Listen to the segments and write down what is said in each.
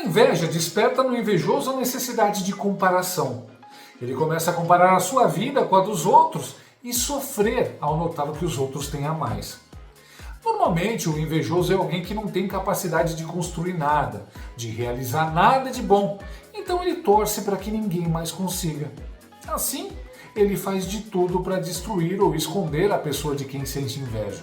A inveja desperta no invejoso a necessidade de comparação. Ele começa a comparar a sua vida com a dos outros e sofrer ao notar o que os outros têm a mais. Normalmente, o invejoso é alguém que não tem capacidade de construir nada, de realizar nada de bom, então ele torce para que ninguém mais consiga. Assim, ele faz de tudo para destruir ou esconder a pessoa de quem sente inveja.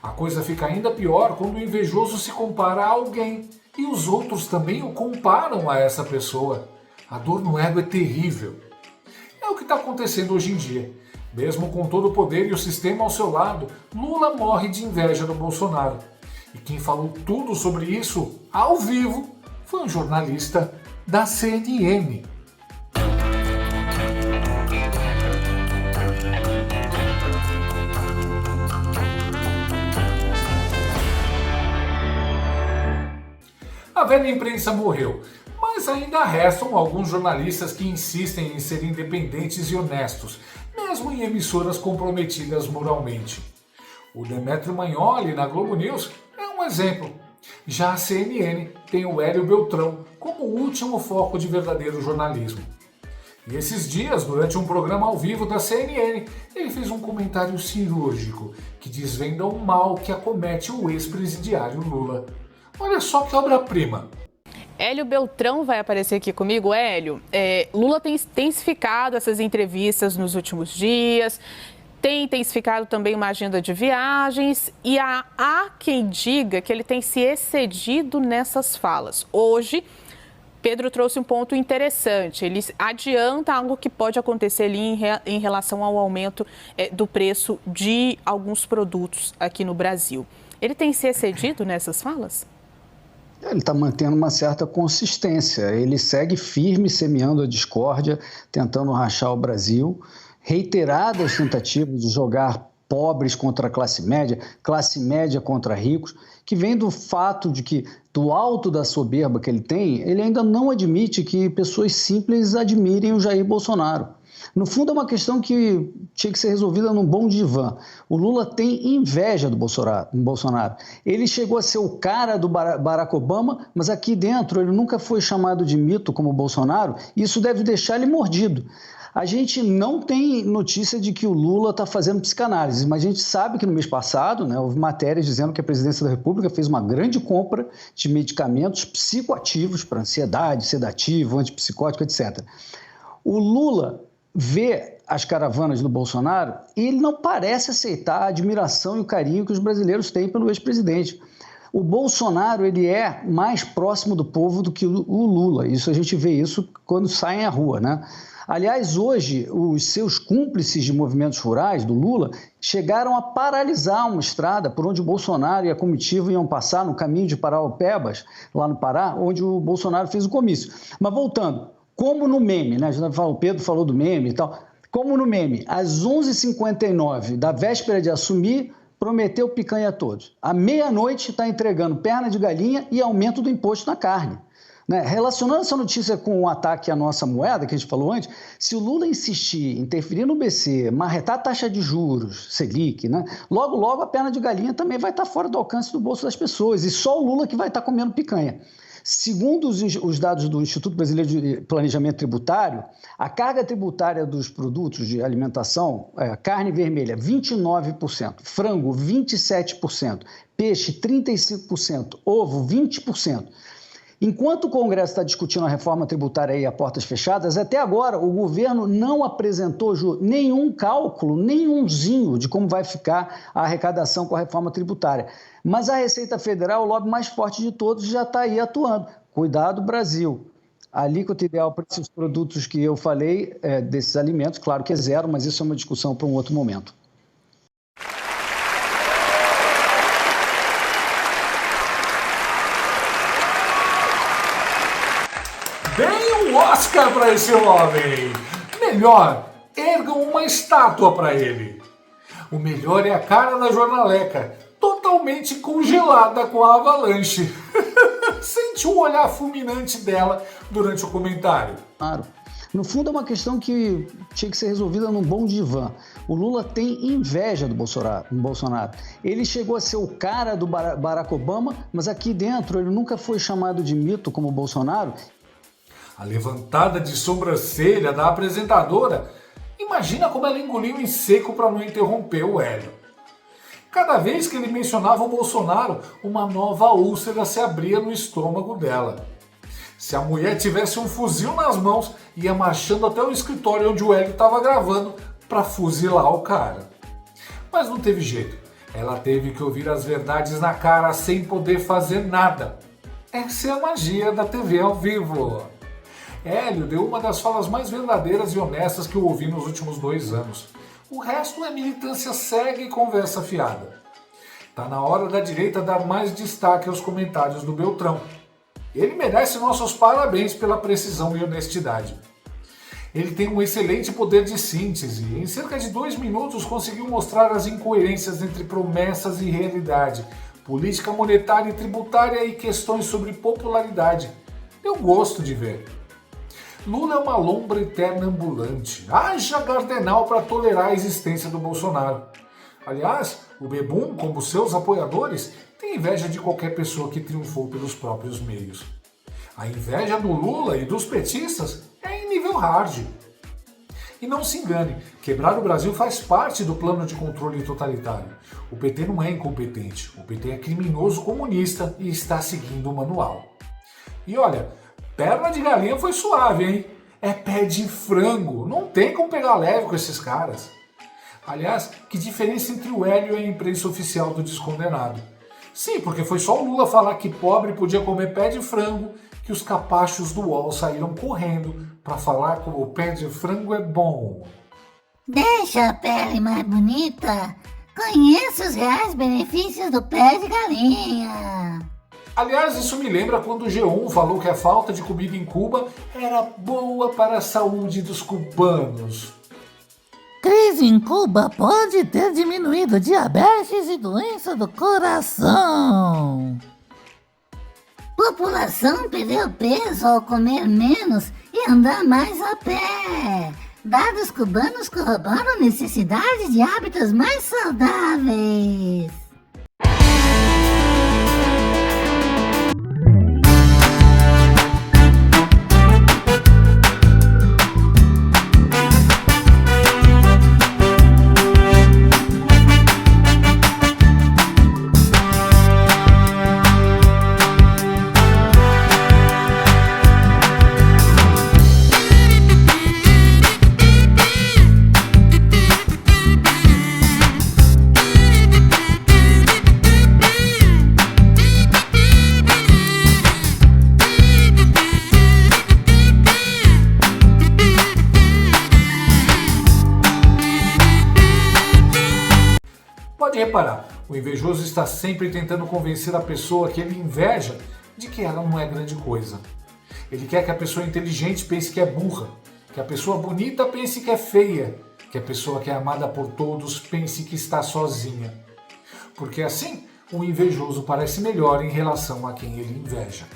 A coisa fica ainda pior quando o invejoso se compara a alguém e os outros também o comparam a essa pessoa. A dor no ego é terrível. É o que está acontecendo hoje em dia. Mesmo com todo o poder e o sistema ao seu lado, Lula morre de inveja do Bolsonaro. E quem falou tudo sobre isso, ao vivo, foi um jornalista da CNN. A velha imprensa morreu, mas ainda restam alguns jornalistas que insistem em ser independentes e honestos, mesmo em emissoras comprometidas moralmente. O Demetrio Magnoli, na Globo News, é um exemplo. Já a CNN tem o Hélio Beltrão como o último foco de verdadeiro jornalismo. E esses dias, durante um programa ao vivo da CNN, ele fez um comentário cirúrgico que desvenda o mal que acomete o ex-presidiário Lula. Olha só que obra-prima. Hélio Beltrão vai aparecer aqui comigo. Hélio, Lula tem intensificado essas entrevistas nos últimos dias, tem intensificado também uma agenda de viagens e há quem diga que ele tem se excedido nessas falas. Hoje, Pedro trouxe um ponto interessante, ele adianta algo que pode acontecer ali em relação ao aumento do preço de alguns produtos aqui no Brasil. Ele tem se excedido nessas falas? Ele está mantendo uma certa consistência, ele segue firme, semeando a discórdia, tentando rachar o Brasil, reiteradas tentativas de jogar pobres contra a classe média contra ricos, que vem do fato de que, do alto da soberba que ele tem, ele ainda não admite que pessoas simples admirem o Jair Bolsonaro. No fundo, é uma questão que tinha que ser resolvida num bom divã. O Lula tem inveja do Bolsonaro. Ele chegou a ser o cara do Barack Obama, mas aqui dentro ele nunca foi chamado de mito como o Bolsonaro, e isso deve deixar ele mordido. A gente não tem notícia de que o Lula está fazendo psicanálise, mas a gente sabe que no mês passado, houve matérias dizendo que a presidência da República fez uma grande compra de medicamentos psicoativos para ansiedade, sedativo, antipsicótico, etc. O Lula vê as caravanas do Bolsonaro e ele não parece aceitar a admiração e o carinho que os brasileiros têm pelo ex-presidente. O Bolsonaro ele é mais próximo do povo do que o Lula. Isso a gente vê isso quando saem à rua, né? Aliás, hoje, os seus cúmplices de movimentos rurais do Lula chegaram a paralisar uma estrada por onde o Bolsonaro e a comitiva iam passar no caminho de Paraupebas, lá no Pará, onde o Bolsonaro fez o comício. Mas voltando, como no meme, né? O Pedro falou do meme e tal. Como no meme, às 11h59 da véspera de assumir, prometeu picanha a todos. À meia-noite está entregando perna de galinha e aumento do imposto na carne. Relacionando essa notícia com o ataque à nossa moeda, que a gente falou antes, se o Lula insistir, interferir no BC, marretar a taxa de juros, Selic, logo, logo a perna de galinha também vai estar fora do alcance do bolso das pessoas e só o Lula que vai estar comendo picanha. Segundo os dados do Instituto Brasileiro de Planejamento Tributário, a carga tributária dos produtos de alimentação, carne vermelha, 29%, frango, 27%, peixe, 35%, ovo, 20%. Enquanto o Congresso está discutindo a reforma tributária aí a portas fechadas, até agora o governo não apresentou nenhum cálculo, nenhumzinho de como vai ficar a arrecadação com a reforma tributária. Mas a Receita Federal, o lobby mais forte de todos, já está aí atuando. Cuidado, Brasil. A alíquota ideal para esses produtos que eu falei, desses alimentos, claro que é zero, mas isso é uma discussão para um outro momento. Deem um Oscar para esse homem! Melhor, ergam uma estátua para ele. O melhor é a cara da jornaleca, totalmente congelada com a avalanche. Sente o olhar fulminante dela durante o comentário. Claro. No fundo, é uma questão que tinha que ser resolvida num bom divã. O Lula tem inveja do Bolsonaro. Ele chegou a ser o cara do Barack Obama, mas aqui dentro ele nunca foi chamado de mito como o Bolsonaro. A levantada de sobrancelha da apresentadora, imagina como ela engoliu em seco para não interromper o Hélio. Cada vez que ele mencionava o Bolsonaro, uma nova úlcera se abria no estômago dela. Se a mulher tivesse um fuzil nas mãos, ia marchando até o escritório onde o Hélio estava gravando para fuzilar o cara. Mas não teve jeito. Ela teve que ouvir as verdades na cara sem poder fazer nada. Essa é a magia da TV ao vivo. Hélio deu uma das falas mais verdadeiras e honestas que eu ouvi nos últimos 2 anos. O resto é militância cega e conversa fiada. Tá na hora da direita dar mais destaque aos comentários do Beltrão. Ele merece nossos parabéns pela precisão e honestidade. Ele tem um excelente poder de síntese e em cerca de 2 minutos conseguiu mostrar as incoerências entre promessas e realidade, política monetária e tributária e questões sobre popularidade. Deu gosto de ver. Lula é uma lombra eterna ambulante. Haja gardenal para tolerar a existência do Bolsonaro. Aliás, o Bebum, como seus apoiadores, tem inveja de qualquer pessoa que triunfou pelos próprios meios. A inveja do Lula e dos petistas é em nível hard. E não se engane, quebrar o Brasil faz parte do plano de controle totalitário. O PT não é incompetente, o PT é criminoso comunista e está seguindo o manual. E olha, perna de galinha foi suave, hein? É pé de frango, não tem como pegar leve com esses caras. Aliás, que diferença entre o Hélio e a imprensa oficial do descondenado? Sim, porque foi só o Lula falar que pobre podia comer pé de frango que os capachos do UOL saíram correndo para falar como o pé de frango é bom. Deixa a pele mais bonita. Conheça os reais benefícios do pé de galinha. Aliás, isso me lembra quando o G1 falou que a falta de comida em Cuba era boa para a saúde dos cubanos. Crise em Cuba pode ter diminuído diabetes e doença do coração. População perdeu peso ao comer menos e andar mais a pé. Dados cubanos corroboram a necessidade de hábitos mais saudáveis. Pode reparar, o invejoso está sempre tentando convencer a pessoa que ele inveja de que ela não é grande coisa. Ele quer que a pessoa inteligente pense que é burra, que a pessoa bonita pense que é feia, que a pessoa que é amada por todos pense que está sozinha. Porque assim, o invejoso parece melhor em relação a quem ele inveja.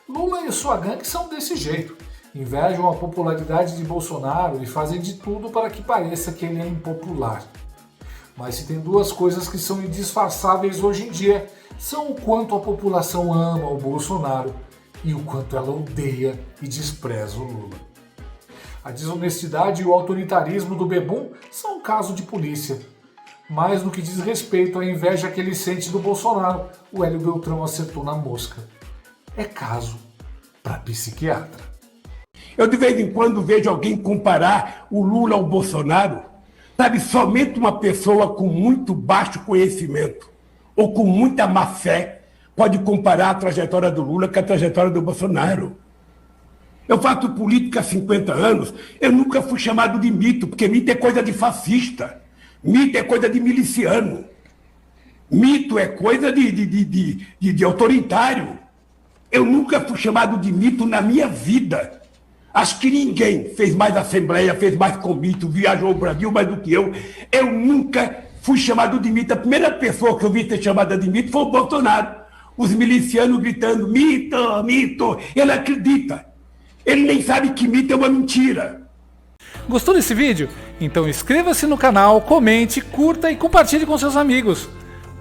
Lula e sua gangue são desse jeito. Invejam a popularidade de Bolsonaro e fazem de tudo para que pareça que ele é impopular. Mas se tem 2 coisas que são indisfarçáveis hoje em dia, são o quanto a população ama o Bolsonaro e o quanto ela odeia e despreza o Lula. A desonestidade e o autoritarismo do Bebum são um caso de polícia. Mas no que diz respeito à inveja que ele sente do Bolsonaro, o Hélio Beltrão acertou na mosca. É caso para psiquiatra. Eu de vez em quando vejo alguém comparar o Lula ao Bolsonaro. Sabe, somente uma pessoa com muito baixo conhecimento ou com muita má fé pode comparar a trajetória do Lula com a trajetória do Bolsonaro. Eu faço política há 50 anos, eu nunca fui chamado de mito, porque mito é coisa de fascista, mito é coisa de miliciano, mito é coisa de autoritário. Eu nunca fui chamado de mito na minha vida. Acho que ninguém fez mais assembleia, fez mais comício, viajou o Brasil mais do que eu. Eu nunca fui chamado de mito. A primeira pessoa que eu vi ser chamada de mito foi o Bolsonaro. Os milicianos gritando, mito, mito. Ele acredita. Ele nem sabe que mito é uma mentira. Gostou desse vídeo? Então inscreva-se no canal, comente, curta e compartilhe com seus amigos.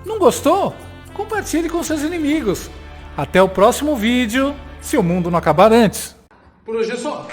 Não gostou? Compartilhe com seus inimigos. Até o próximo vídeo, se o mundo não acabar antes. Por hoje é só.